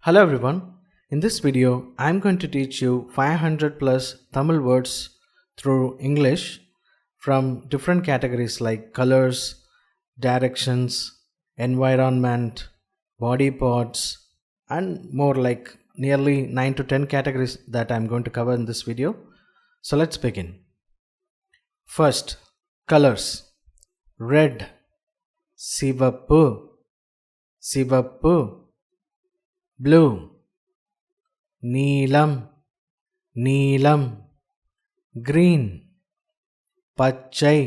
Hello everyone. In this video, I am going to teach you 500 plus Tamil words through English from different categories like colors, directions, environment, body parts, and more, like nearly 9 to 10 categories that I am going to cover in this video. So let's begin. First, colors. Red, sivappu, sivappu. Blue, நீலம், நீலம். Green, பச்சை,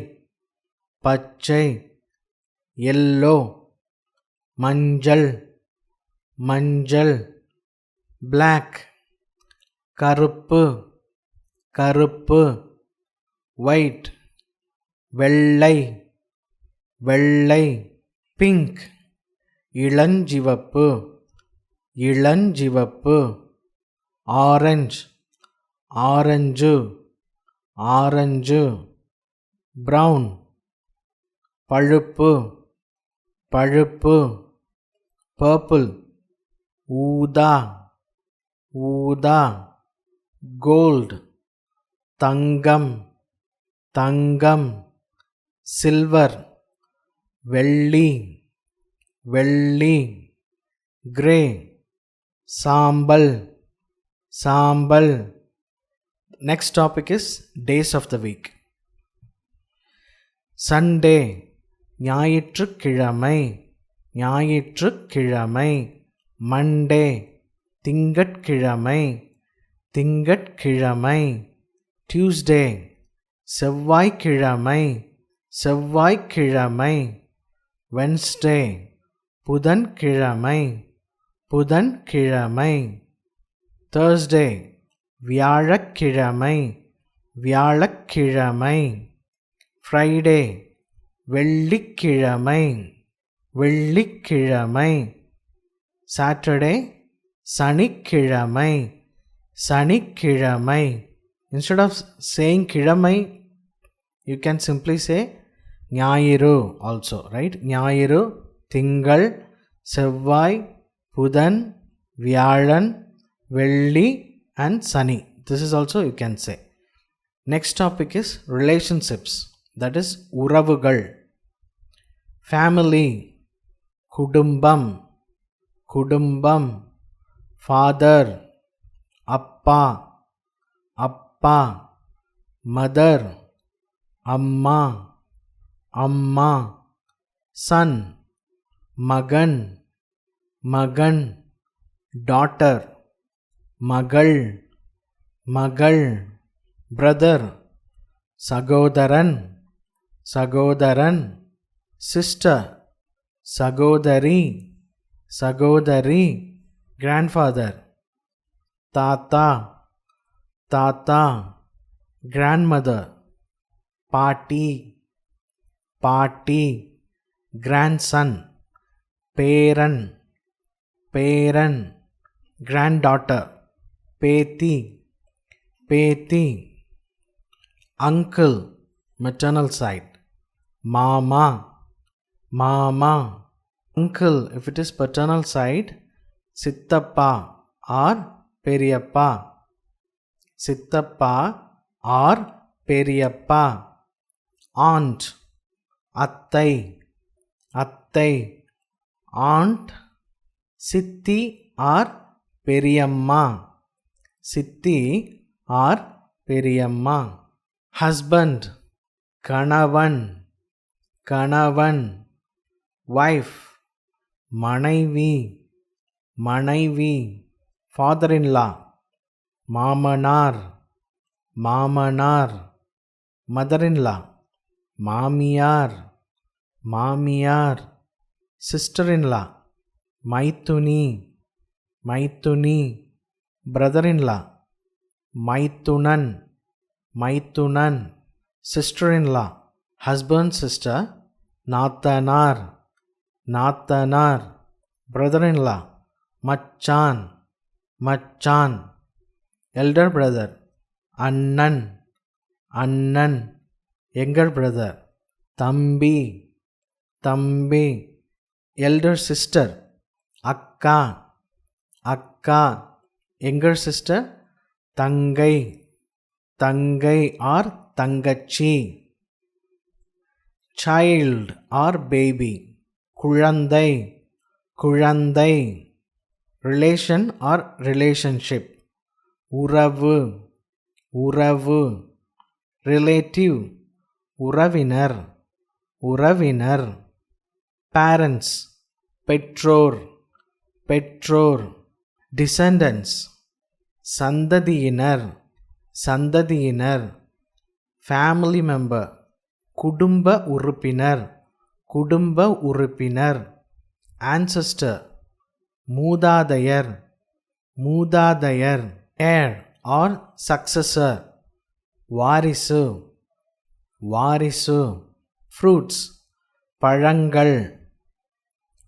பச்சை. Yellow, மஞ்சள், மஞ்சள். Black, கருப்பு, கருப்பு. White, வெள்ளை, வெள்ளை. Pink, இளஞ்சிவப்பு, இளஞ்சிவப்பு. Orange, orange, orange. பிரவுன், பழுப்பு, பழுப்பு. பர்பிள், ஊதா, ஊதா. கோல்டு, தங்கம், தங்கம். சில்வர், வெள்ளி, வெள்ளி. கிரே, சாம்பல், சாம்பல். Next topic is days of the week. Sunday, ஞாயிற்றுக்கிழமை, ஞாயிற்றுக்கிழமை. Monday, திங்கட்கிழமை, திங்கட்கிழமை. Tuesday, செவ்வாய்க்கிழமை, செவ்வாய்க்கிழமை. Wednesday, புதன்கிழமை, புதன்கிழமை. Thursday, வியாழக்கிழமை, வியாழக்கிழமை. Friday, வெள்ளிக்கிழமை, வெள்ளிக்கிழமை. Saturday, சனிக்கிழமை, சனிக்கிழமை. Instead of saying கிழமை, you can simply say ஞாயிறு also, right? ஞாயிறு, திங்கள், செவ்வாய், புதன், வியாழன், வெள்ளி and Shani. This is also you can say. Next topic is relationships, that is உறவுகள். Family, குடும்பம், குடும்பம். Father, அப்பா, அப்பா. Mother, அம்மா, அம்மா. Son, மகன், மகன். Daughter, மகள், மகள். Brother, சகோதரன், சகோதரன். Sister, சகோதரி, சகோதரி. Grandfather, தாத்தா, தாத்தா. Grandmother, பாட்டி, பாட்டி. Grandson, பேரன், பேரன். Granddaughter, பேத்தி, பேத்தி. Uncle, maternal side, மாமா, மாமா. Uncle, if it is paternal side, சித்தப்பா or பெரியப்பா, சித்தப்பா or பெரியப்பா. Aunt, அத்தை, அத்தை. Aunt, சித்தி or பெரியம்மா, சித்தி or பெரியம்மா. Husband, கணவன், கணவன். Wife, மனைவி, மனைவி. Father-in-law, மாமனார், மாமனார். Mother-in-law, மாமியார், மாமியார். Sister-in-law, மைத்துனி, மைத்துனி. Brother-in-law, மைத்துனன், மைத்துனன். Sister-in-law, husband, sister, நாத்தனார், நாத்தனார். Brother-in-law, மச்சான், மச்சான். Elder brother, அண்ணன், அண்ணன். Younger brother, தம்பி, தம்பி. Elder sister, அக்கா, akka, younger sister, தங்கை, தங்கை or தங்கச்சி. Child or baby, குழந்தை, குழந்தை. Relation or relationship, உறவு, உறவு. Relative, உறவினர், உறவினர். Parents, பெற்றோர், பெற்றோர். Descendants, சந்ததியினர், சந்ததியினர். Family member, குடும்ப உறுப்பினர், குடும்ப உறுப்பினர். Ancestor, மூதாதையர், மூதாதையர். Heir or successor, வாரிசு, வாரிசு. Fruits, பழங்கள்,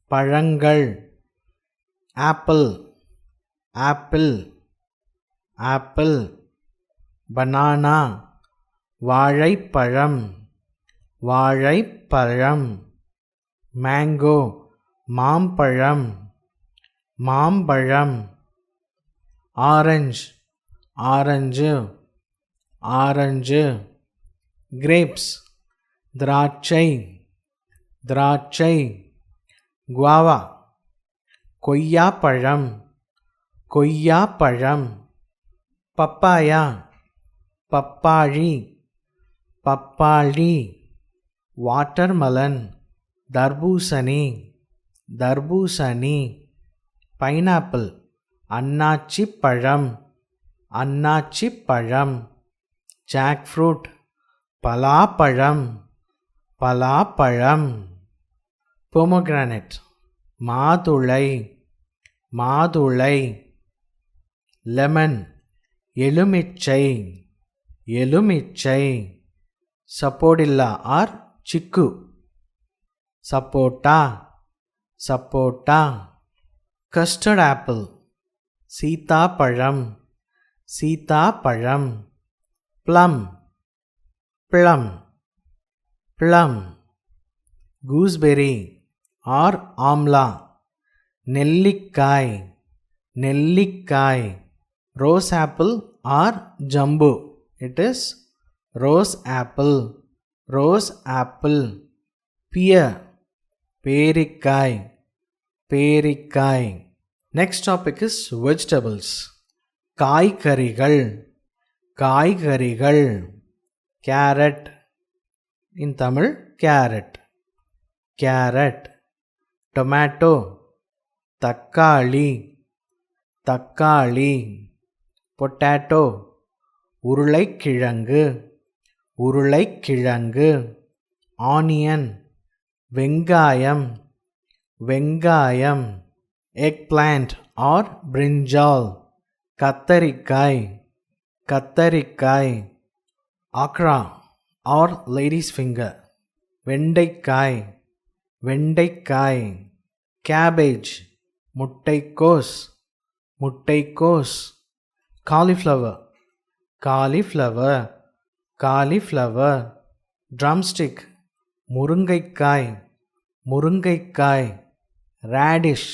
பழங்கள். Apple, apple, apple. Banana, வாழைப்பழம், வாழைப்பழம். Mango, மாம்பழம், மாம்பழம். Orange, orange, orange. Grapes, திராட்சை, திராட்சை. Guava, கொய்யாப்பழம், கொய்யாப்பழம். Papaya, பப்பாளி, பப்பாளி. Watermelon, தர்பூசணி, தர்பூசணி. Pineapple, அன்னாச்சி பழம், அன்னாச்சி பழம். Jackfruit, பலாப்பழம், பலாப்பழம். Pomegranate, மாதுளை, மாதுளை. Lemon, எலுமிச்சை, எலுமிச்சை. Sapodilla or சிக்கு, சப்போட்டா, சப்போட்டா. Custard apple, சீதாப்பழம், சீதாப்பழம். Plum, plum, plum. Gooseberry or amla, நெல்லிக்காய், நெல்லிக்காய். Rose apple or jumbo, it is rose apple, rose apple. Pear, பேரிக்காய், பேரிக்காய். Next topic is vegetables, காய்கறிகள், காய்கறிகள். Carrot, in Tamil carrot, carrot. Tomato, தக்காளி, தக்காளி. Potato, உருளைக்கிழங்கு, உருளைக்கிழங்கு. Onion, வெங்காயம், வெங்காயம். Eggplant or brinjal, கத்தரிக்காய், கத்தரிக்காய். Okra or lady's finger, வெண்டைக்காய், வெண்டைக்காய். Cabbage, முட்டைக்கோஸ், முட்டைக்கோஸ். Cauliflower, cauliflower, cauliflower. Drumstick, முருங்கைக்காய், முருங்கைக்காய். Radish,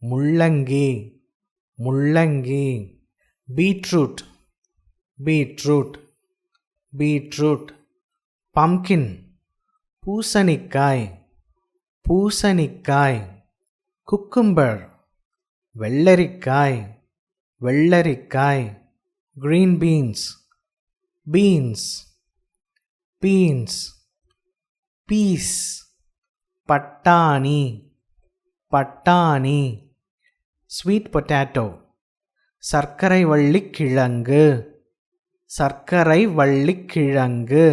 முள்ளங்கி, முள்ளங்கி. Beetroot, beetroot, beetroot. Pumpkin, பூசணிக்காய், பூசணிக்காய். Cucumber, வெள்ளரிக்காய், வெள்ளரிக்காய். Green beans, beans, beans. Peas, பட்டாணி, பட்டாணி. Sweet potato, சர்க்கரை வள்ளிக்கிழங்கு, சர்க்கரை வள்ளிக்கிழங்கு.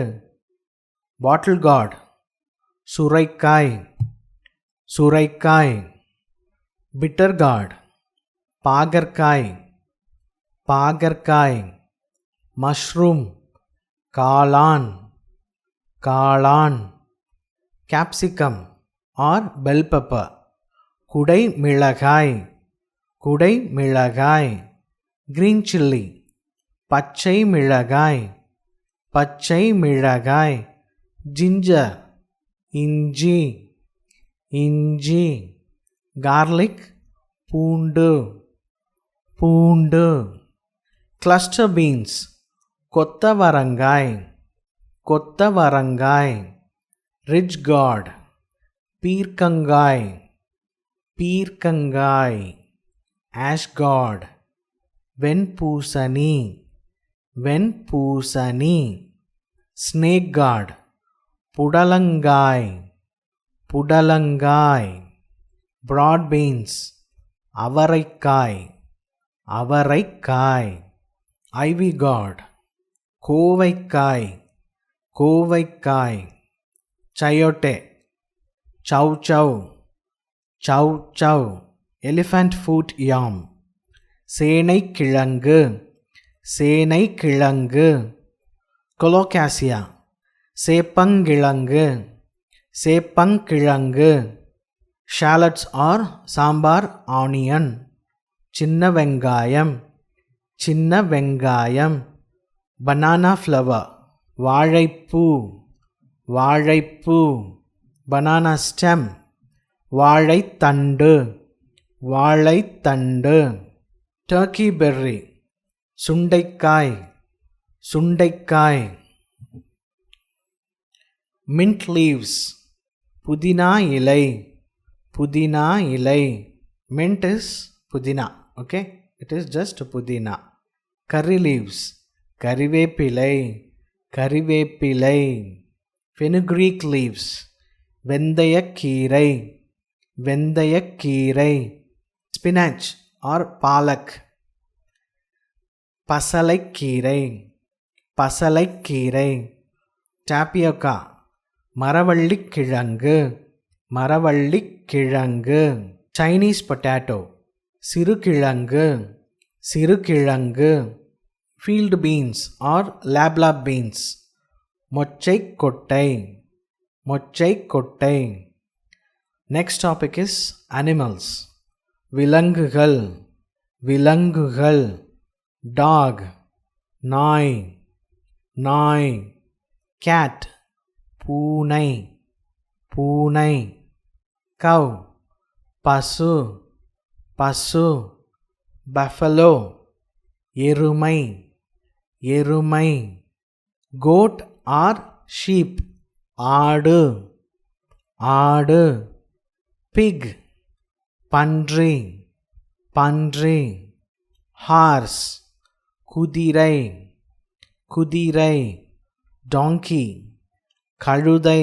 Bottle gourd, சுரைக்காய், சுரைக்காய். Bitter gourd, பாகற்காய், பாகற்காய். Mushroom, காளான், காளான். Capsicum or bell pepper, குடை மிளகாய், குடை மிளகாய். Green chilli, பச்சை மிளகாய், பச்சை மிளகாய். Ginger, இஞ்சி, இஞ்சி. Garlic, பூண்டு, பூண்டு. Cluster beans, கொத்தவரங்காய், கொத்தவரங்காய். Ridge gourd, பீர்க்கங்காய், பீர்க்கங்காய். Ash gourd, வெண்பூசணி, வெண்பூசணி. Snake gourd, புடலங்காய், புடலங்காய். Broad beans, அவரைக்காய், அவரைக்காய். Ivy gourd, கோவைக்காய், கோவைக்காய். Chayote, chow chow, chow chow. Elephant foot yam, சேனைக்கிழங்கு, சேனைக்கிழங்கு. Colocasia, சேப்பங்கிழங்கு, சேப்பங்கிழங்கு. Shallots or sambar onion, சின்ன வெங்காயம், சின்ன வெங்காயம். Banana flower, வாழைப்பூ, வாழைப்பூ. Banana stem, வாழைத்தண்டு, வாழைத்தண்டு. Turkey berry, சுண்டைக்காய், சுண்டைக்காய். Mint leaves, புதினா இலை, புதினா இலை. Mint is pudina, okay? It is just pudina. Curry leaves, கறிவேப்பிலை, கறிவேப்பிலை. Fenugreek leaves, வெந்தயக்கீரை, வெந்தயக்கீரை. Spinach or palak, பசலைக்கீரை, பசலைக்கீரை. Tapioca, மரவள்ளிக்கிழங்கு, மரவள்ளிக்கிழங்கு. Chinese potato, சிறுகிழங்கு, சிறுகிழங்கு. Field beans or lablab beans, மொச்சைக்கொட்டை, மொச்சைக்கொட்டை. Next topic is animals. விலங்குகள், விலங்குகள். Dog, நாய், நாய். Cat, பூனை, பூனை. Cow, பசு, பசு. Buffalo, எருமை, எருமை. Goat or sheep, ஆடு, ஆடு. Pig, பன்றி, பன்றி. Horse, குதிரை, குதிரை. Donkey, கழுதை,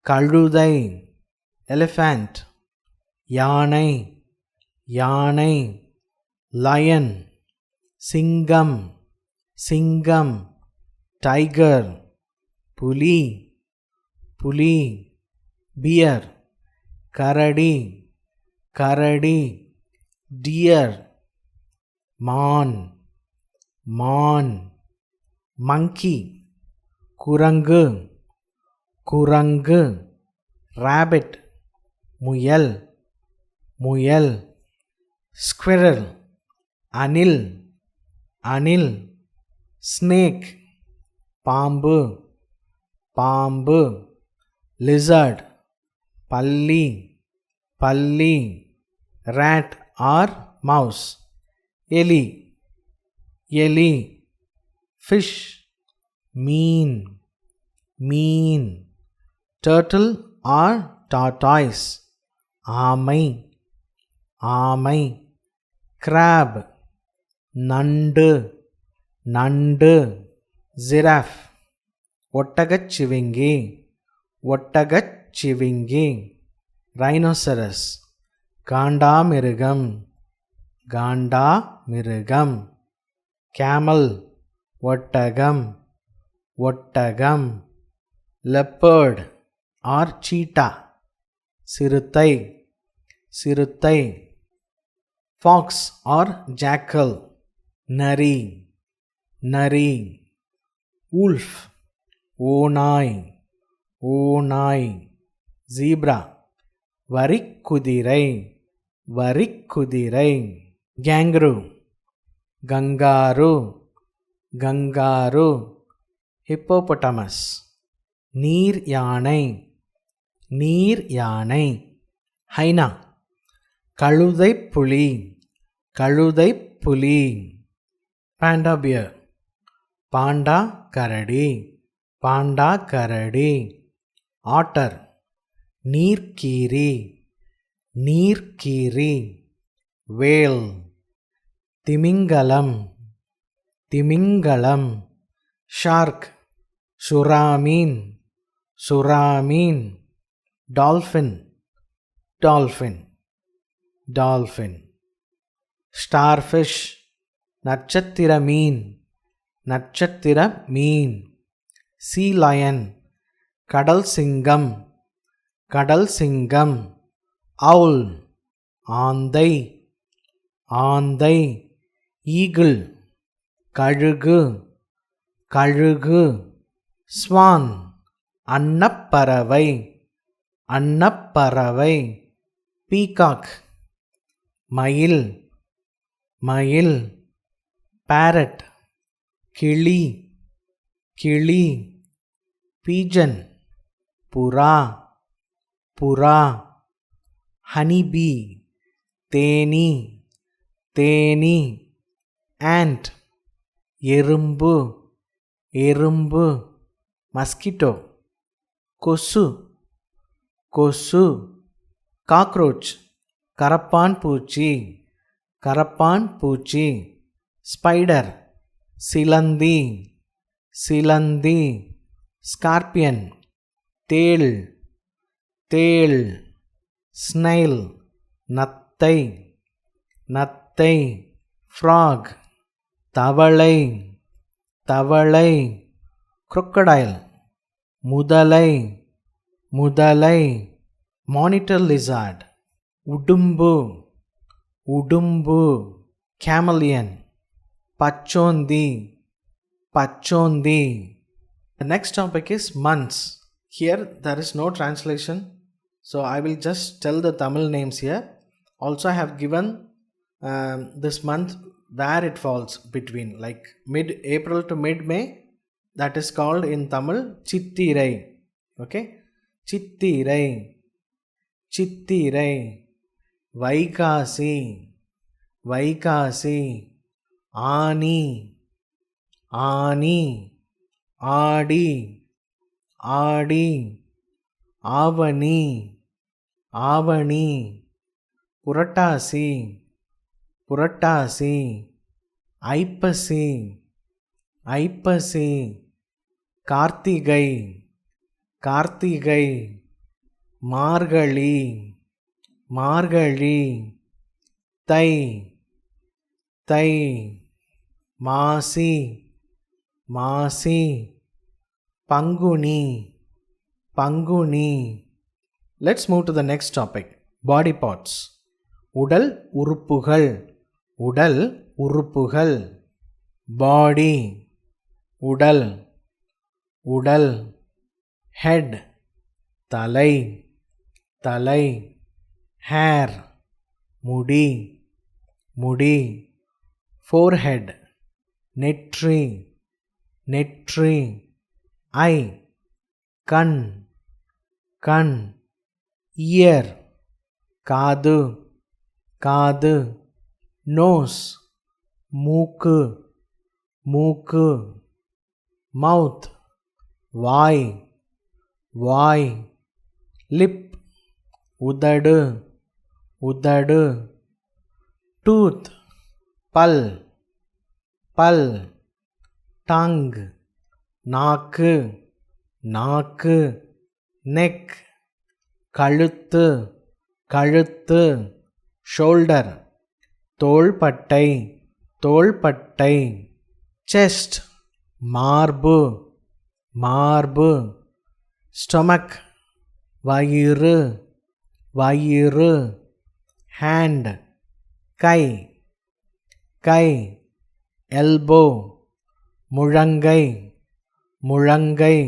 கழுதை. Elephant, யானை, யானை. Lion, சிங்கம், சிங்கம். Tiger, புலி, புலி. Bear, கரடி, கரடி. Deer, மான், மான். Monkey, குரங்கு, குரங்கு. Rabbit, முயல், முயல். Squirrel, அணில், அணில். Snake, பாம்பு, பாம்பு. Lizard, பல்லி, பல்லி. Rat or mouse, எலி, எலி. Fish, mean, mean. Turtle or tortoise, ஆமை, ஆமை. Crab, நண்டு, நண்டு. Giraffe, ஒட்டகச்சிவிங்கி, ஒட்டகச்சிவிங்கி. Rhinoceros, காண்டாமிருகம், காண்டாமிருகம். Camel, ஒட்டகம், ஒட்டகம். Leopard or cheetah, சிறுத்தை, சிறுத்தை. Fox or jackal, நரி, நரி. Wolf, ஓநாய், ஓநாய். Zebra, வரிக்குதிரை, வரிக்குதிரை. Kangaroo, kangaroo, kangaroo. Hippopotamus, நீர் யானை, நீர் யானை. Hyena, கழுதைப்புலி, கழுதைப்புலி. புலி. Panda bear. பாண்டா கரடி. பாண்டா கரடி. Otter. நீர்க்கீரி. நீர்க்கீரி. Whale. திமிங்கலம். திமிங்கலம். Shark. சுறாமீன். சுறாமீன். Dolphin. Dolphin. Dolphin. Starfish. நட்சத்திர மீன். நட்சத்திர மீன். Sea lion. கடல் சிங்கம். கடல் சிங்கம். Owl. ஆந்தை. ஆந்தை. Eagle. கழுகு. கழுகு. Swan. அன்னப்பறவை. அன்னப்பறவை. Peacock. மயில். மயில். Parrot. கிளி. கிளி. Pigeon. புறா. புறா. Honeybee. தேனீ. தேனீ. Ant. எறும்பு. எறும்பு. Mosquito. கொசு. கொசு. Cockroach. கரப்பான் பூச்சி. கரப்பான் பூச்சி. Spider. சிலந்தி. சிலந்தி. Scorpion. தேள். தேள். Snail. நத்தை. நத்தை. Frog. தவளை. தவளை. Crocodile. முதலை. முதலை. Monitor lizard. உடும்பு. உடும்பு. Chameleon. பச்சோந்தி. பச்சோந்தி. The next topic is months. Here there is no translation, so I will just tell the Tamil names here. Also I have given this month where it falls between, like mid-April to mid-May. That is called in Tamil Chittirai. Okay, Chittirai. Chittirai. Vaikasi. Vaikasi. Ani. Ani. Aadi. Aadi. Avani. Avani. Purattasi. Purattasi. Aippasi. Aippasi. Karthigai. Karthigai. Margazhi. Margazhi. Thai. Thai. Masi. Masi. Panguni. Panguni. Let's move to the next topic. Body parts. உடல் உறுப்புகள். உடல் உறுப்புகள். Body. உடல். உடல். Head. தலை. தலை. Hair. முடி. முடி. Forehead. நெற்றி. நெற்றி. Eye. கண். கண். Ear. காது. காது. Nose. மூக்கு. மூக்கு. Mouth. வாய். வாய். Lip. உதடு. உதடு. Tooth. பல். பல். Tongue. நாக்கு. நாக்கு. Neck. கழுத்து. கழுத்து. Shoulder. தோள்பட்டை. தோள்பட்டை. Chest. மார்பு. மார்பு. Stomach. வயிறு. வயிறு. Hand. கை. கை. Elbow. முழங்கை. முழங்கை.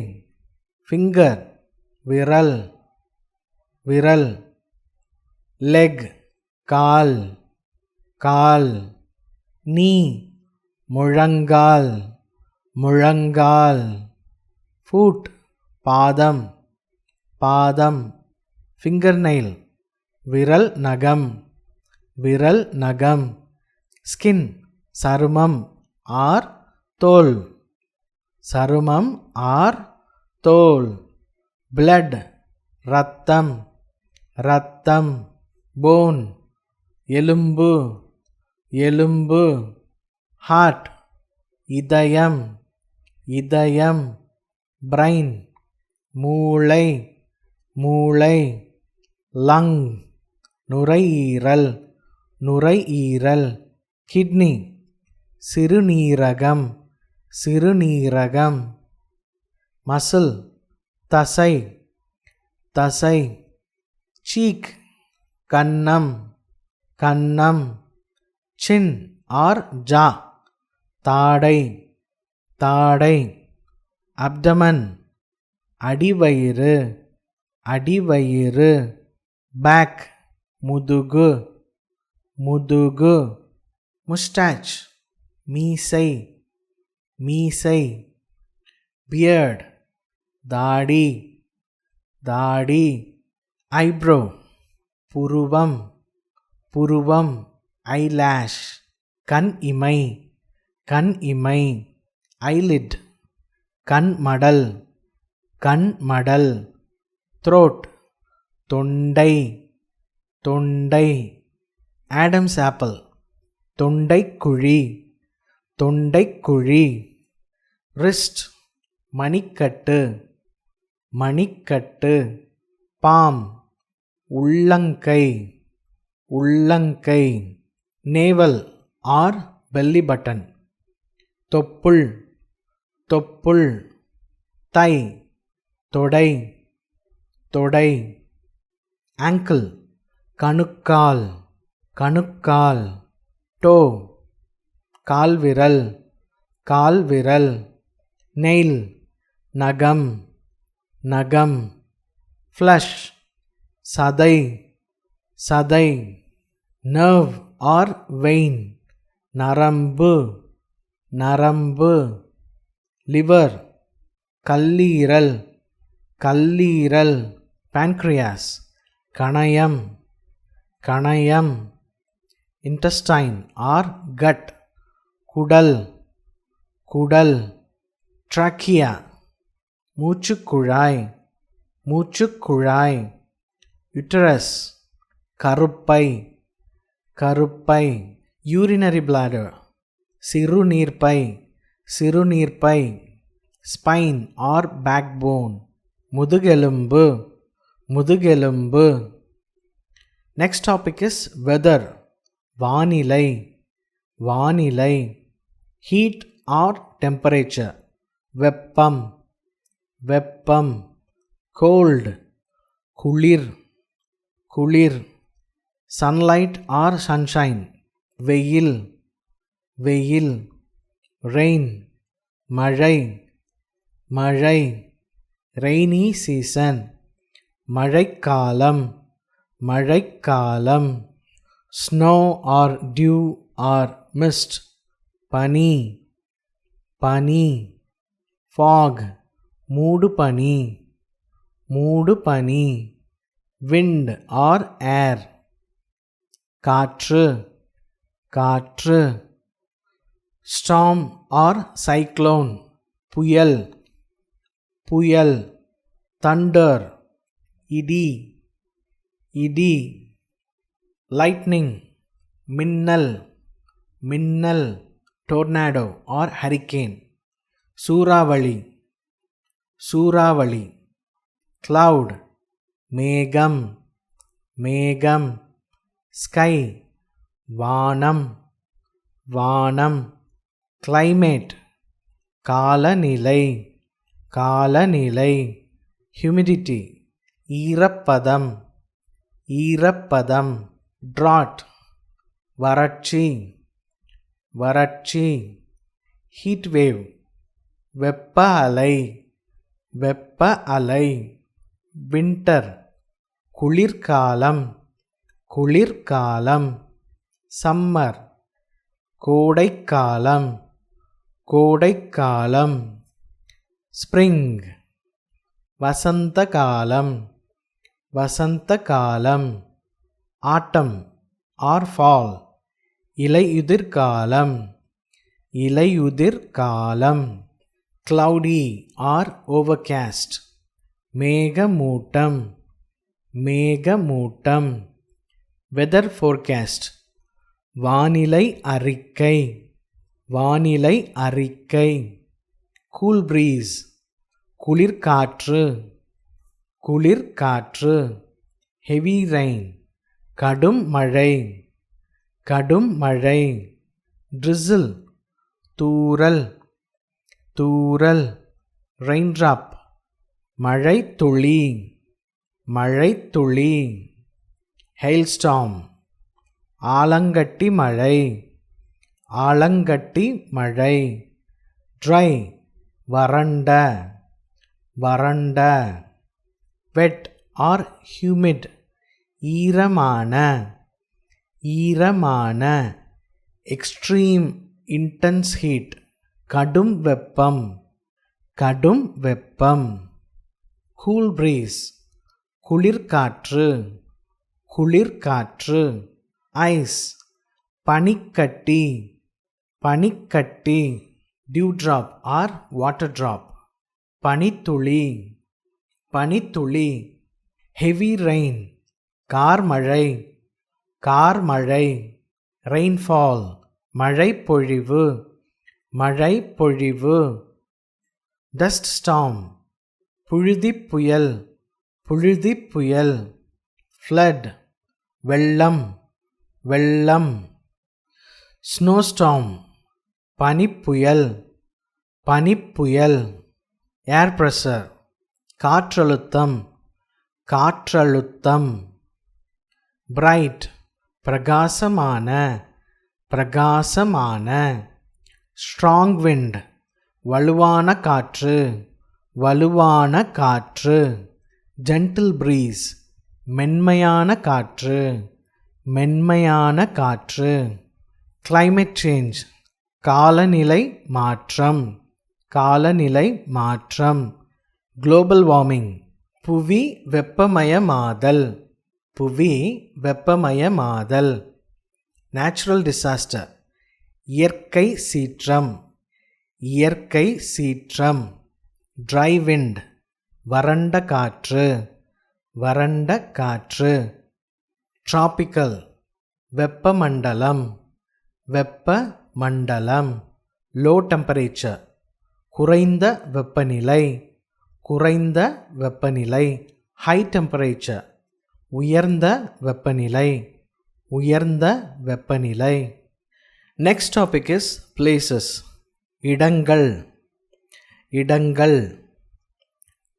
Finger. விரல். விரல். Leg. கால். கால். Knee. முழங்கால். முழங்கால். Foot. பாதம். பாதம். Fingernail. விரல் நகம். விரல் நகம். Skin. சருமம் ஆர் தோல், சருமம் ஆர் தோல். பிளட் இரத்தம், இரத்தம். போன் எலும்பு, எலும்பு. ஹார்ட் இதயம், இதயம். பிரைன் மூளை, மூளை. லங் நுரையீரல், நுரையீரல். கிட்னி சிறுநீரகம், சிறுநீரகம். மசில் தசை, தசை. சீக் கன்னம், கன்னம். சின் ஆர் ஜா தாடை, தாடை. அப்டமன் அடிவயிறு, அடிவயிறு. பேக் முதுகு, முதுகு. முஸ்டாச் மீசை, மீசை. பியர்ட் தாடி, தாடி. ஐப்ரோ புருவம், புருவம். ஐலாஷ் கண் இமை, கண் இமை. ஐலிட் கண்மடல், கண்மடல். த்ரோட் தொண்டை, தொண்டை. ஆடம்ஸ் ஆப்பிள் தொண்டைக்குழி, தொண்டைக்குழி. ரிஸ்ட் மணிக்கட்டு, மணிக்கட்டு. பாம் உள்ளங்கை, உள்ளங்கை. நேவல் ஆர் பெல்லி பட்டன், தொப்புள், தொப்புள். தை தொடை, தொடை. ஆங்கிள் கணுக்கால், கணுக்கால். டோ கால்விரல், கால்விரல். நெயில் நகம், நகம். ஃப்ளஷ் சதை, சதை. நர்வ் ஆர் வெயின் நரம்பு, நரம்பு. லிவர் கல்லீரல், கல்லீரல். pancreas கணையம், கணையம். intestine ஆர் gut குடல், குடல். trachea மூச்சுக்குழாய், மூச்சுக்குழாய். uterus கருப்பை, கருப்பை. urinary bladder சிறுநீர்ப்பை, சிறுநீர்ப்பை. spine or backbone முதுகெலும்பு, முதுகெலும்பு. next topic is weather வானிலை, வானிலை. heat or temperature வெப்பம், வெப்பம். cold குளிர், குளிர். sunlight or sunshine வெயில், வெயில். rain மழை, மழை. rainy season மழைக்காலம், மழைக்காலம். snow or dew or mist பனி, பனி. fog மூடுபனி, மூடுபனி. wind or air காற்று, காற்று. storm or cyclone புயல், புயல். thunder இடி, இடி. lightning மின்னல், மின்னல். tornado or hurricane சூறாவளி, சூறாவளி. cloud மேகம், மேகம். sky வானம், வானம். climate காலநிலை, காலநிலை. humidity ஈரப்பதம், ஈரப்பதம். drought வறட்சி, வறட்சி. heat wave வெப்ப அலை, வெப்ப அலை. winter குளிர்காலம், குளிர்காலம். summer கோடைக்காலம், கோடைக்காலம். spring வசந்த காலம், வசந்த காலம். autumn or fall இலையுதிர்காலம், இலையுதிர் காலம். Cloudy or overcast. மேகமூட்டம். மேகமூட்டம். Weather forecast. வானிலை அறிக்கை. வானிலை அறிக்கை. Cool breeze. குளிர்காற்று. குளிர்காற்று. Heavy rain. கடும் மழை. கடும் மழை. Drizzle. தூறல். தூறல். Raindrop. மழைத்துளி. மழைத்துளி. Hailstorm. ஆலங்கட்டி மழை. ஆலங்கட்டி மழை. Dry. வறண்ட. வறண்ட. Wet or humid. ஈரமான. ஈரமான. Extreme intense heat. கடும் வெப்பம். கடும் வெப்பம். Cool breeze. குளிர்காற்று. குளிர்காற்று. Ice. பனிக்கட்டி. பனிக்கட்டி. Dewdrop or water drop. பனித்துளி. பனித்துளி. Heavy rain. கார்மழை. கார்மழை. Rainfall. மழைப்பொழிவு. மழைப்பொழிவு. Dust storm. புழுதிப்புயல். புழுதிப்புயல். Flood. வெள்ளம். வெள்ளம். Snowstorm. பனிப்புயல். பனிப்புயல். Air pressure. காற்றழுத்தம். காற்றழுத்தம். Bright. பிரகாசமான. பிரகாசமான. Strong wind. வலுவான காற்று. வலுவான காற்று. Gentle breeze. மென்மையான காற்று. மென்மையான காற்று. Climate change. காலநிலை மாற்றம். காலநிலை மாற்றம். Global warming. புவி வெப்பமயமாதல். புவி வெப்பமயமாதல். Natural disaster. இயற்கை சீற்றம். இயற்கை சீற்றம். Dry wind. வறண்ட காற்று. வறண்ட காற்று. Tropical. வெப்பமண்டலம். வெப்பமண்டலம். Low temperature. குறைந்த வெப்பநிலை. குறைந்த வெப்பநிலை. High temperature. உயர்ந்த வெப்பநிலை. உயர்ந்த வெப்பநிலை. Next topic is places. இடங்கள். இடங்கள்.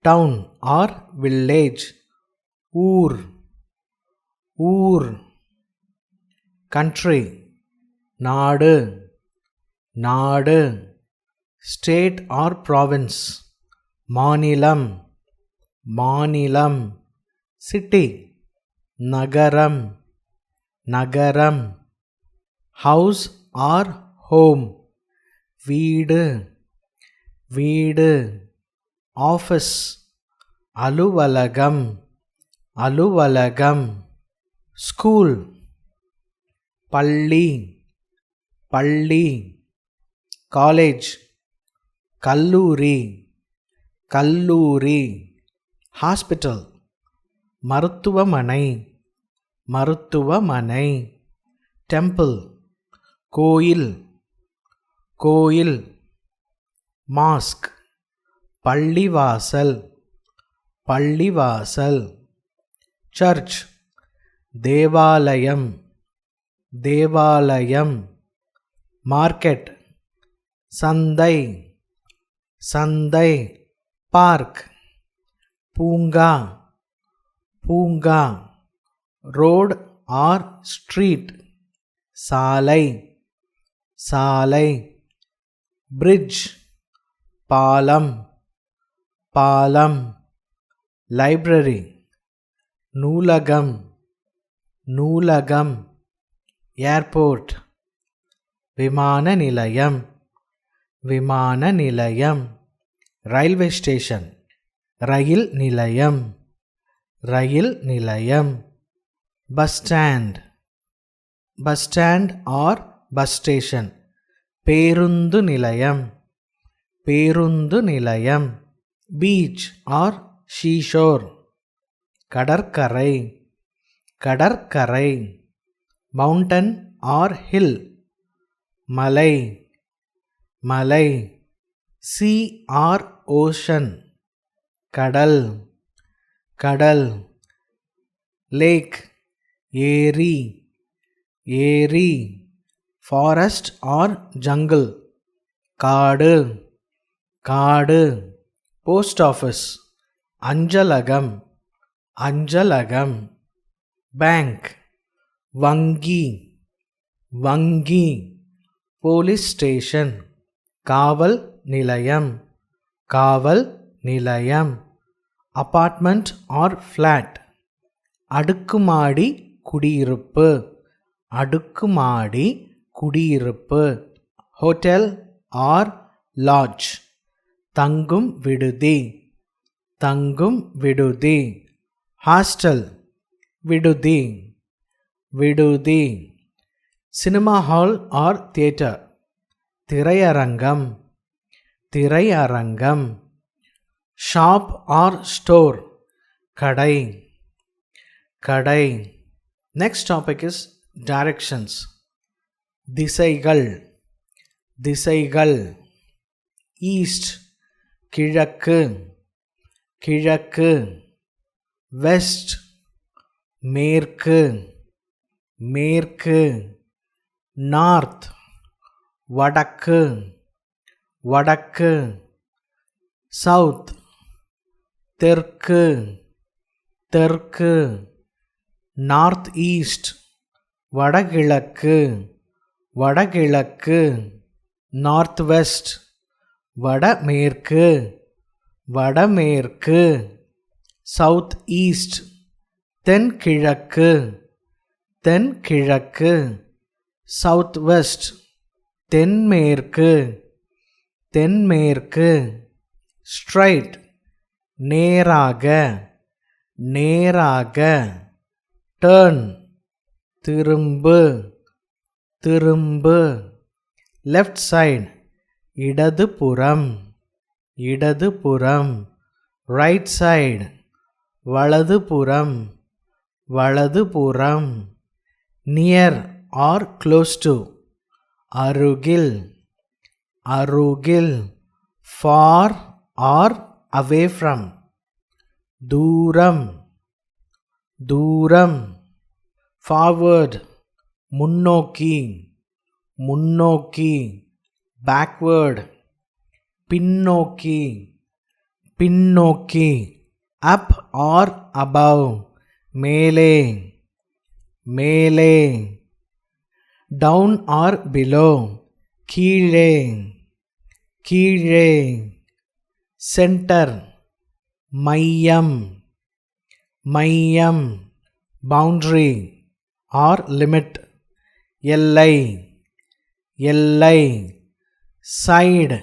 Town or village. ஊர். ஊர். Country. நாடு. நாடு. State or province. மாநிலம். மாநிலம். City. நகரம். நகரம். House or home. வீடு. வீடு. Office. அலுவலகம். அலுவலகம். School. பள்ளி. பள்ளி. College. கல்லூரி. கல்லூரி. Hospital. மருத்துவமனை. மருத்துவமனை. Temple. கோயில். கோயில். Mosque. பள்ளிவாசல். பள்ளிவாசல். Church. தேவாலயம். தேவாலயம். Market. சந்தை. சந்தை. Park. பூங்கா. பூங்கா. Road or street. சாலை. சாலை. Bridge. பாலம். பாலம். Library. நூலகம். நூலகம். Airport. விமான நிலையம். விமான நிலையம். Railway station. ரயில் நிலையம். ரயில் நிலையம். Bus stand. Bus stand or bus station. பேருந்து நிலையம், பேருந்து நிலையம். பீச் ஆர் ஷீஷோர், கடற்கரை, கடற்கரை. மவுண்டன் ஆர் ஹில், மலை, மலை. சி ஆர் ஓஷன், கடல், கடல். லேக், ஏரி, ஏரி. ஃபாரஸ்ட் ஆர் ஜங்கிள், காடு, காடு. போஸ்ட் ஆஃபீஸ், அஞ்சலகம், அஞ்சலகம். பேங்க், வங்கி, வங்கி. போலீஸ் ஸ்டேஷன், காவல் நிலையம், காவல் நிலையம். அபார்ட்மெண்ட் ஆர் ஃப்ளாட், அடுக்குமாடி குடியிருப்பு, அடுக்குமாடி குடியிருப்பு. ஹோட்டல் ஆர் லாட்ஜ், தங்கும் விடுதி, தங்கும் விடுதி. ஹாஸ்டல், விடுதி, விடுதி. சினிமா ஹால் ஆர் தியேட்டர், திரையரங்கம், திரையரங்கம். ஷாப் ஆர் ஸ்டோர், கடை, கடை. Next topic is directions. திசைகள், திசைகள். ஈஸ்ட், கிழக்கு, கிழக்கு. வெஸ்ட், மேற்கு, மேற்கு. நார்த், வடக்கு, வடக்கு. சவுத், தெற்கு, தெற்கு. நார்த் ஈஸ்ட், வடகிழக்கு, வடகிழக்கு. நார்த் வெஸ்ட், வடமேற்கு, வடமேற்கு. சவுத் ஈஸ்ட், தென்கிழக்கு, தென்கிழக்கு. சவுத் வெஸ்ட், தென்மேற்கு, தென்மேற்கு. ஸ்ட்ரைட், நேராக, நேராக. டர்ன், திரும்பு, திரும்பு. லெஃப்ட் சைடு, இடதுபுறம், இடதுபுறம். ரைட் சைடு, வலதுபுறம், வலதுபுறம். நியர் ஆர் க்ளோஸ் டு, அருகில், அருகில். ஃபார் ஆர் அவே ஃப்ரம், தூரம், தூரம். ஃபார்வர்ட், முன்னோக்கி, முன்னோக்கி. பேக்வேர்ட், பின்னோக்கி, பின்னோக்கி. அப் ஆர் அபவ், மேலே, மேலே. டவுன் ஆர் பிலோ, கீழே, கீழே. சென்டர், மையம், மையம். பவுண்டரி ஆர் லிமிட், எல்லை, எல்லை. சைடு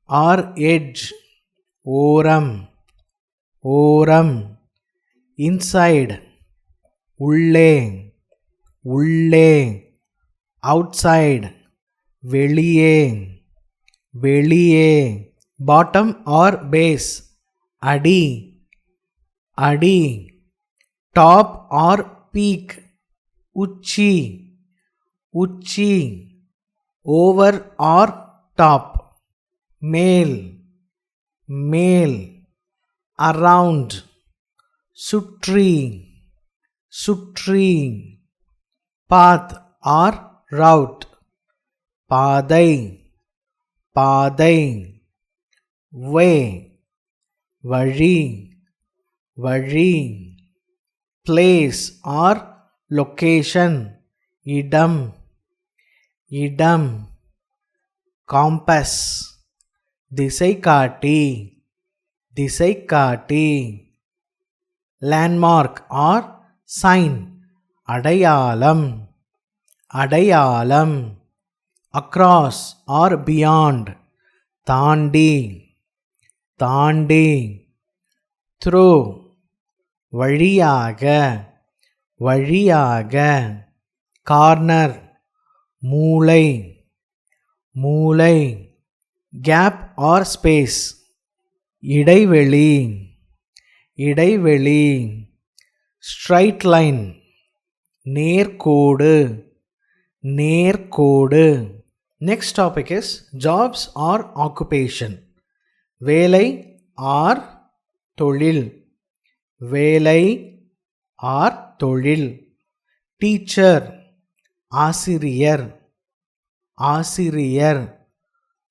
ஆர் எட்ஜ், ஓரம், ஓரம். இன்சைடு, உள்ளே, உள்ளே. அவுட்சைடு, வெளியே, வெளியே. பாட்டம் ஆர் பேஸ், அடி, அடி. டாப் ஆர் பீக், உச்சி, உச்சி. ஓவர் ஆர் டாப், மேல், மேல். அரவுண்ட், சுற்றி, சுற்றி. பாத் ஆர் ரவுட், பாதை, பாதை. வே, வழி, வழி. பிளேஸ் ஆர் லொகேஷன், இடம், இடம். காம்பஸ், திசை காட்டி, திசை காட்டி. லேண்ட்மார்க் ஆர் சைன், அடையாளம், அடையாளம். அக்ராஸ் ஆர் பியாண்ட், தாண்டி, தாண்டி. த்ரூ, வழியாக, வழியாக. கார்னர், மூலை, மூலை. Gap or space. இடைவெளி. இடைவெளி. Straight line. நேர்கோடு. நேர்கோடு. Next topic is jobs or occupation. வேலை or தொழில். வேலை or தொழில். Teacher. ஆசிரியர். ஆசிரியர்.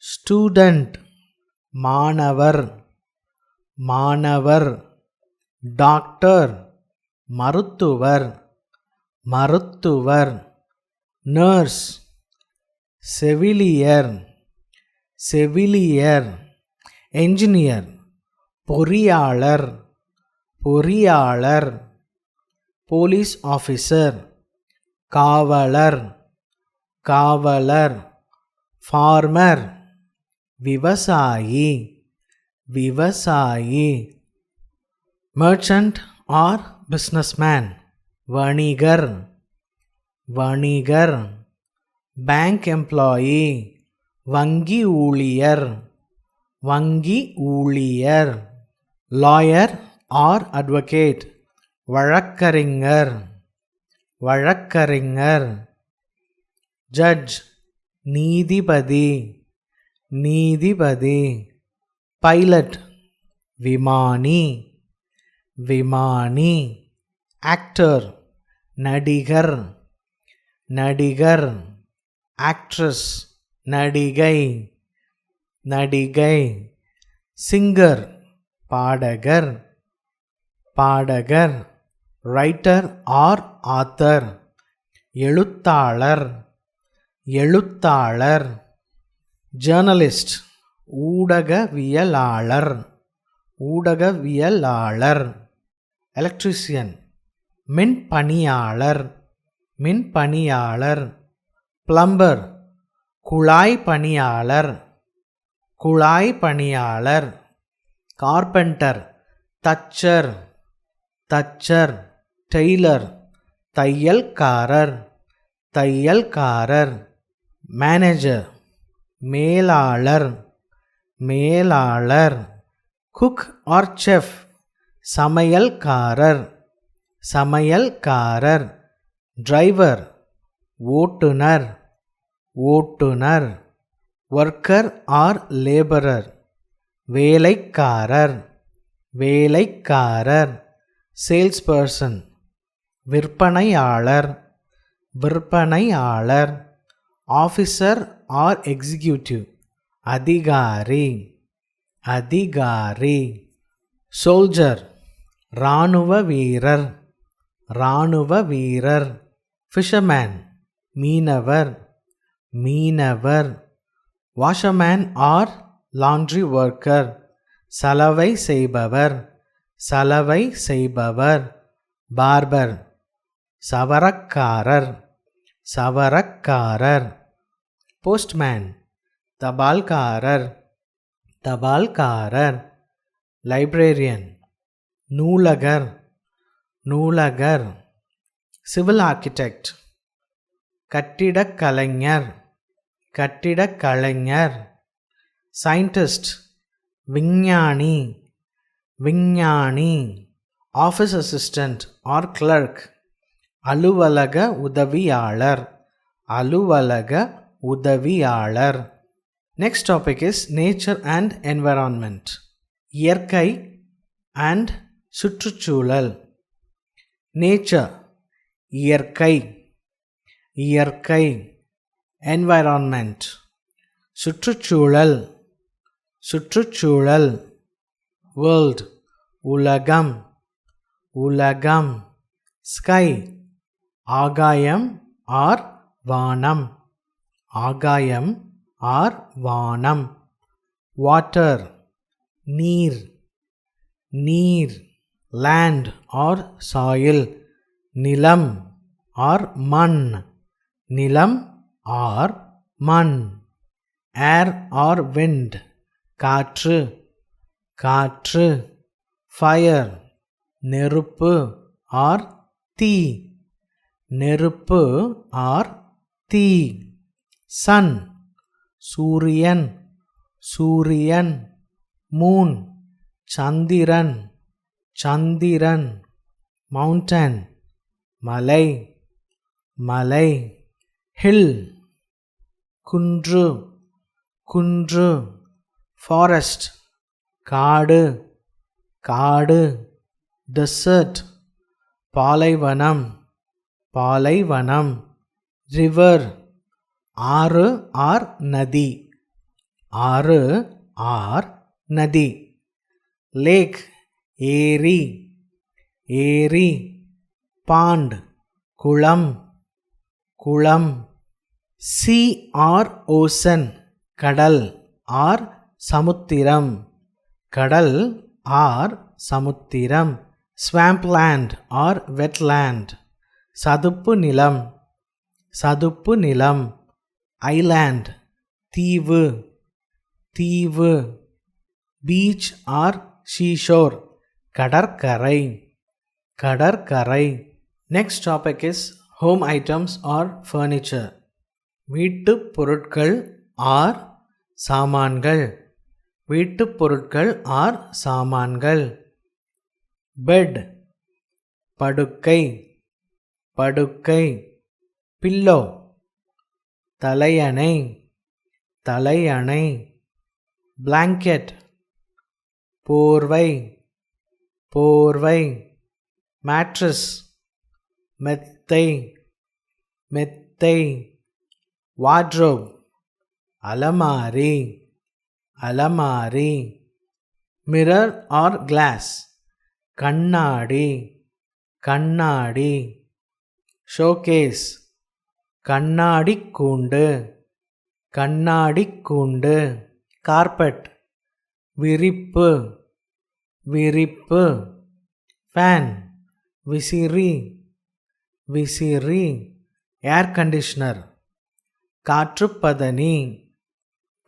Student. மாணவர். மாணவர். Doctor. மருத்துவர். மருத்துவர். Nurse. செவிலியர். செவிலியர். Engineer. பொறியாளர். பொறியாளர். Police officer. காவலர். காவலர். Farmer. விவசாயி. விவசாயி. Merchant or businessman. வணிகர். வணிகர். Bank employee. வங்கி ஊழியர். வங்கி ஊழியர். Lawyer or advocate. வழக்கறிஞர். வழக்கறிஞர். Judge. நீதிபதி. நீதிபதி. Pilot. விமானி. விமானி. Actor. நடிகர். நடிகர். Actress. நடிகை. நடிகை. Singer. பாடகர். பாடகர். Writer or author. எழுத்தாளர். எழுத்தாளர். Journalist. ஊடகவியலாளர். ஊடகவியலாளர். Electrician. மின்பணியாளர். மின்பணியாளர். Plumber. குழாய் பணியாளர். குழாய் பணியாளர். Carpenter. தச்சர். தச்சர். Tailor. தையல்காரர். தையல்காரர். Manager. மேலாளர். மேலாளர். Cook or chef. சமையல்காரர். சமையல்காரர். Driver. ஓட்டுனர். ஓட்டுனர். Worker or laborer. வேலைக்காரர். வேலைக்காரர். Salesperson. விற்பனையாளர். விற்பனையாளர். Officer or executive. அதிகாரி. அதிகாரி. Soldier. இராணுவ வீரர். இராணுவ வீரர். Fisherman. மீனவர். மீனவர். Washerman or laundry worker. சலவை செய்பவர். சலவை செய்பவர். Barber. சவரக்காரர். சவரக்காரர். Postman. தபால்காரர். தபால்காரர். Librarian. நூலகர். நூலகர். Civil architect. கட்டிடக் கலைஞர். கட்டிடக் கலைஞர். Scientist. விஞ்ஞானி. விஞ்ஞானி. Office assistant or clerk. அலுவலக உதவியாளர். அலுவலக உதவியாளர். Next topic is nature and environment. இயற்கை and சுற்றுச்சூழல். Nature. இயற்கை. இயற்கை. Environment. சுற்றுச்சூழல். சுற்றுச்சூழல். World. உலகம். உலகம். Sky. ஆகாயம் ஆர் வானம். ஆகாயம் ஆர் வானம். Water. நீர். நீர். Land or soil. நிலம் or மண். நிலம் or மண். Air or wind. காற்று. காற்று. Fire. நெருப்பு or தீ. நெருப்பு or தீ. Sun. சூரியன் சூரியன். மூன் சந்திரன் சந்திரன். மவுண்டன் மலை மலை. ஹில் குன்று குன்று. ஃபாரஸ்ட் காடு காடு. டெசர்ட் பாலைவனம் பாலைவனம். ரிவர் ஆறு ஆர் நதி ஆறு ஆர் நதி. லேக் ஏரி ஏரி. பாண்ட் குளம் குளம். சி ஆர் ஓசன் கடல் ஆர் சமுத்திரம் கடல் ஆர் சமுத்திரம். ஸ்வாம்ப்லேண்ட் ஆர் வெட்லேண்ட் சதுப்பு நிலம் சதுப்பு நிலம். ஐலேண்ட் தீவு தீவு. பீச் ஆர் சீஷோர் கடற்கரை கடற்கரை. Next topic is home items or furniture. வீட்டுப் பொருட்கள் ஆர் சாமான்கள் வீட்டுப் பொருட்கள் ஆர் சாமான்கள். பெட் படுக்கை படுக்கை. பில்லோ தலையணை தலையணை. பிளாங்கெட் போர்வை போர்வை. மேட்ரஸ் மெத்தை மெத்தை. வார்ட்ரோப் அலமாரி அலமாரி. மிரர் ஆர் கிளாஸ் கண்ணாடி கண்ணாடி. ஷோகேஸ் கண்ணாடி கூண்டு கண்ணாடி கூண்டு. கார்பெட் விரிப்பு விரிப்பு. ஃபேன் விசிறி விசிறி. Air conditioner காற்றுப்பதனி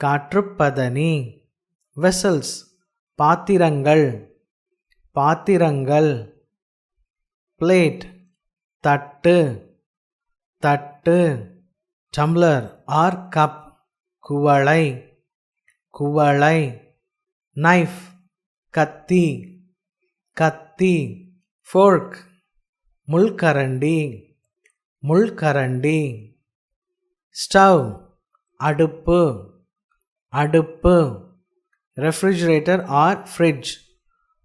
காற்றுப்பதனி. வெசல்ஸ் பாத்திரங்கள் பாத்திரங்கள். பிளேட் தட்டு தட்டு. டம்ளர் ஆர் கப் குவளை குவளை. நைஃப் கத்தி கத்தி. ஃபோர்க் முள்கரண்டி முள்கரண்டி. ஸ்டவ் அடுப்பு அடுப்பு. ரெஃப்ரிஜரேட்டர் ஆர் ஃப்ரிட்ஜ்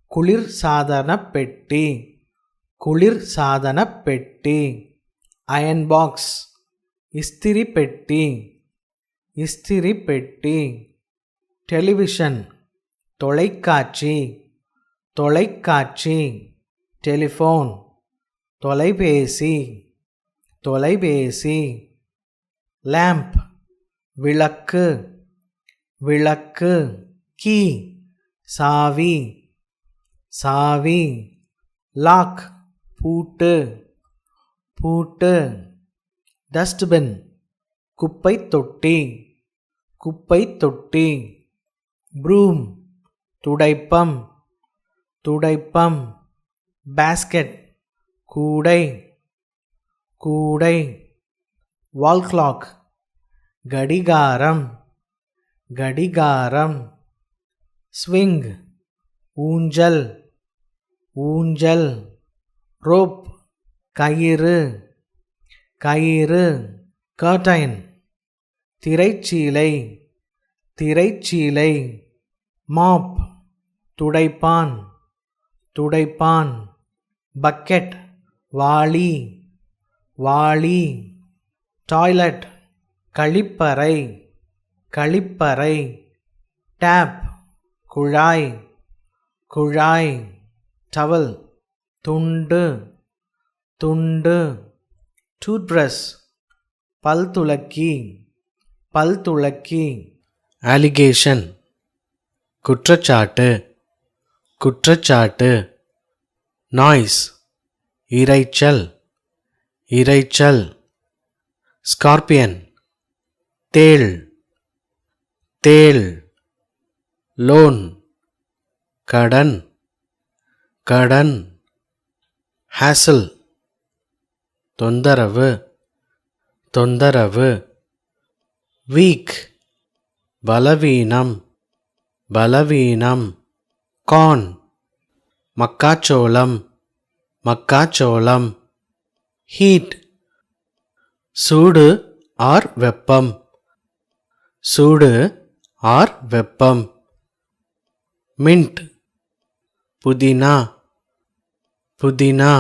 குளிர் சாதன பெட்டி குளிர் சாதன பெட்டி. அயன் பாக்ஸ் இஸ்திரி பெட்டி இஸ்திரி பெட்டி. டெலிவிஷன் தொலைக்காட்சி தொலைக்காட்சி. டெலிஃபோன் தொலைபேசி தொலைபேசி. லேம்ப் விளக்கு விளக்கு. கீ சாவி சாவி. லாக் பூட்டு பூட்டு. டஸ்ட்பின் குப்பை தொட்டி குப்பை தொட்டி. ப்ரூம் துடைப்பம் துடைப்பம். பேஸ்கெட் கூடை கூடை. வால் கிளாக் கடிகாரம் கடிகாரம். ஸ்விங் ஊஞ்சல் ஊஞ்சல். ரோப் கயிறு கயிறு. கர்டைன் திரைச்சீலை திரைச்சீலை. மாப் துடைப்பான் துடைப்பான். பக்கெட் வாளி வாளி. டாய்லெட் கழிப்பறை கழிப்பறை. டேப் குழாய் குழாய். டவல் துண்டு துண்டு. டூத்பிரஷ் பல்துலக்கி பல்துலக்கி. அலிகேஷன் குற்றச்சாட்டு குற்றச்சாட்டு. நாய்ஸ் இரைச்சல் இரைச்சல். ஸ்கார்பியன் தேள் தேள். லோன் கடன் கடன். ஹேசல் தொந்தரவு தொந்தரவு. வீக் பலவீனம் பலவீனம். corn மக்காச்சோளம் மக்காச்சோளம். heat சூடு ஆர் வெப்பம் சூடு ஆர் வெப்பம். mint புதினா புதினா.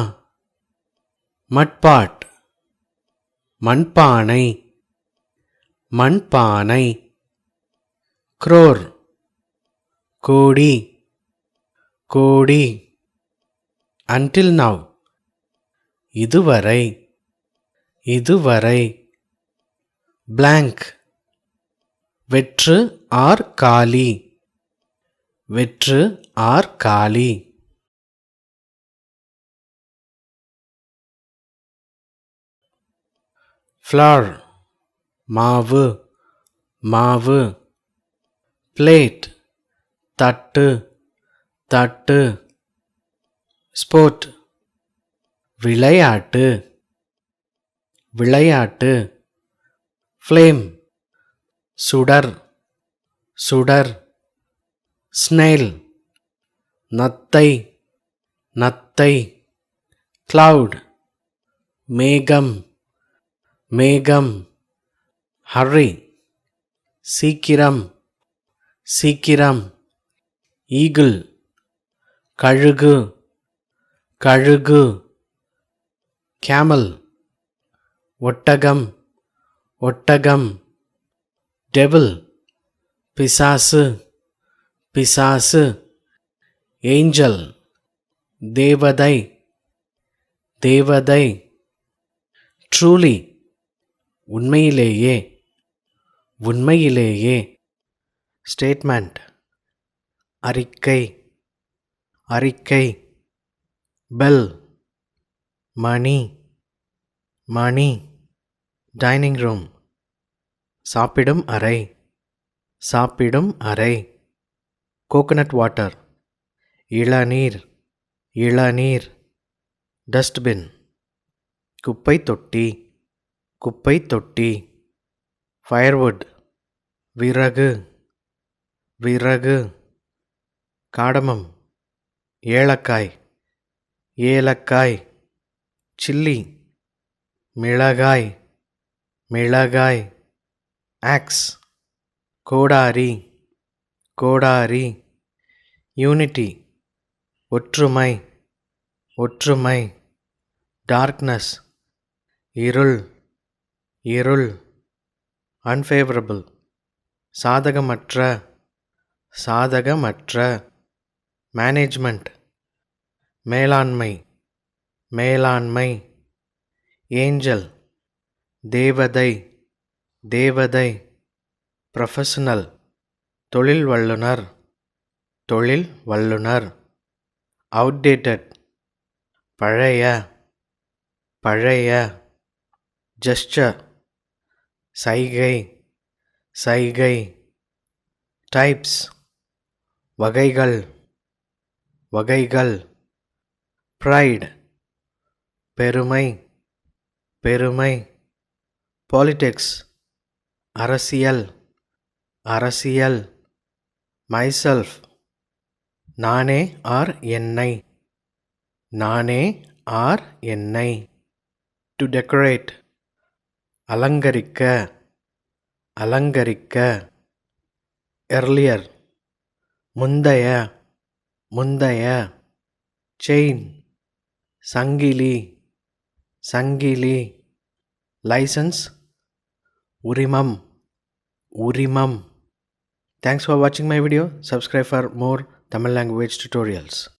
மட்பாட் மண்பானை மண்பானை. crore கோடி கோடி. until now இதுவரை இதுவரை. blank வெற்று ஆர் காலி வெற்று ஆர் காலி. flour மாவு மாவு. plate தட்டு தட்டு. sport விளையாட்டு விளையாட்டு. flame சுடர் சுடர். snail நத்தை நத்தை. cloud மேகம் மேகம். hurry சீக்கிரம் சீக்கிரம். eagle கழுகு கழுகு. camel ஒட்டகம் ஒட்டகம். devil பிசாசு பிசாசு. angel தேவதை தேவதை. truly உண்மையிலேயே உண்மையிலேயே. statement அறிக்கை அறிக்கை. bell மணி மணி. dining room சாப்பிடும் அறை சாப்பிடும் அறை. coconut water இளநீர் இளநீர். dustbin குப்பை தொட்டி குப்பை தொட்டி. firewood விறகு விறகு. cardamom ஏலக்காய் ஏலக்காய். chilli மிளகாய் மிளகாய். axe கோடாரி கோடாரி. unity ஒற்றுமை ஒற்றுமை. darkness இருள் இருள். unfavorable சாதகமற்ற சாதகமற்ற. management மேலாண்மை மேலாண்மை. angel தேவதை தேவதை. professional தொழில் வல்லுனர் தொழில் வல்லுனர். outdated பழைய பழைய. gesture சைகை சைகை. types வகைகள் வகைகள். pride பெருமை பெருமை. politics அரசியல் அரசியல். myself நானே ஆர் என்னை நானே ஆர் என்னை. to decorate அலங்கரிக்க அலங்கரிக்க. earlier முந்தைய முந்தைய. chain சங்கிலி சங்கிலி. license உரிமம் உரிமம். Thanks for watching my video. Subscribe for more Tamil language tutorials.